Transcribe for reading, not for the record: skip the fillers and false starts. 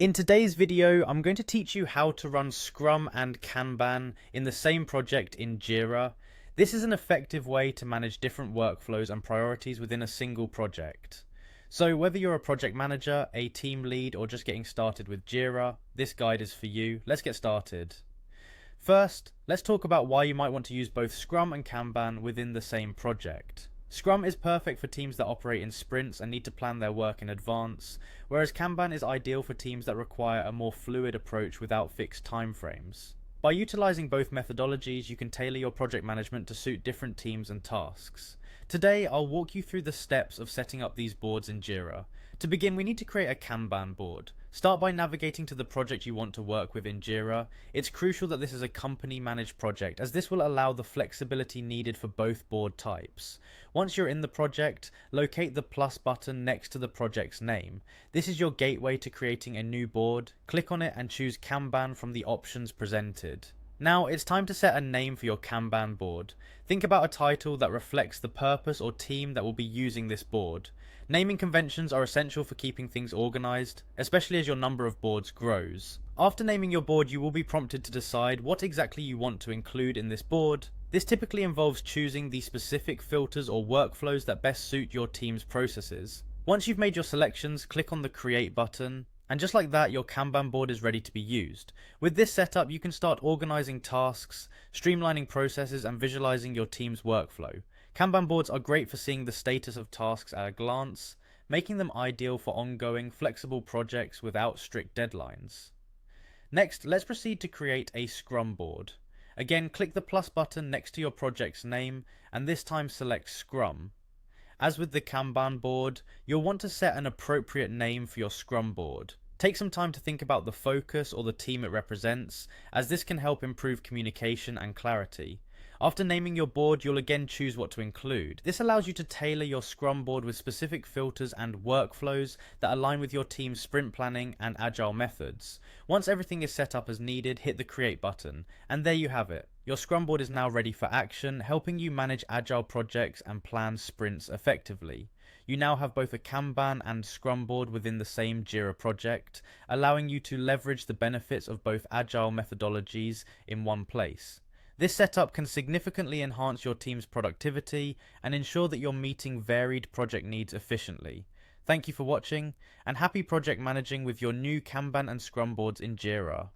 In today's video, I'm going to teach you how to run Scrum and Kanban in the same project in Jira. This is an effective way to manage different workflows and priorities within a single project. So whether you're a project manager, a team lead, or just getting started with Jira, this guide is for you. Let's get started. First, let's talk about why you might want to use both Scrum and Kanban within the same project. Scrum is perfect for teams that operate in sprints and need to plan their work in advance, whereas Kanban is ideal for teams that require a more fluid approach without fixed timeframes. By utilizing both methodologies, you can tailor your project management to suit different teams and tasks. Today, I'll walk you through the steps of setting up these boards in Jira. To begin, we need to create a Kanban board. Start by navigating to the project you want to work with in Jira. It's crucial that this is a company-managed project, as this will allow the flexibility needed for both board types. Once you're in the project, locate the plus button next to the project's name. This is your gateway to creating a new board. Click on it and choose Kanban from the options presented. Now, it's time to set a name for your Kanban board. Think about a title that reflects the purpose or team that will be using this board. Naming conventions are essential for keeping things organized, especially as your number of boards grows. After naming your board, you will be prompted to decide what exactly you want to include in this board. This typically involves choosing the specific filters or workflows that best suit your team's processes. Once you've made your selections, click on the Create button. And just like that, your Kanban board is ready to be used. With this setup, you can start organizing tasks, streamlining processes, and visualizing your team's workflow. Kanban boards are great for seeing the status of tasks at a glance, making them ideal for ongoing, flexible projects without strict deadlines. Next, let's proceed to create a Scrum board. Again, click the plus button next to your project's name, and this time select Scrum. As with the Kanban board, you'll want to set an appropriate name for your Scrum board. Take some time to think about the focus or the team it represents, as this can help improve communication and clarity. After naming your board, you'll again choose what to include. This allows you to tailor your Scrum board with specific filters and workflows that align with your team's sprint planning and agile methods. Once everything is set up as needed, hit the Create button, and there you have it. Your Scrum board is now ready for action, helping you manage agile projects and plan sprints effectively. You now have both a Kanban and Scrum board within the same Jira project, allowing you to leverage the benefits of both agile methodologies in one place. This setup can significantly enhance your team's productivity and ensure that you're meeting varied project needs efficiently. Thank you for watching, and happy project managing with your new Kanban and Scrum boards in Jira.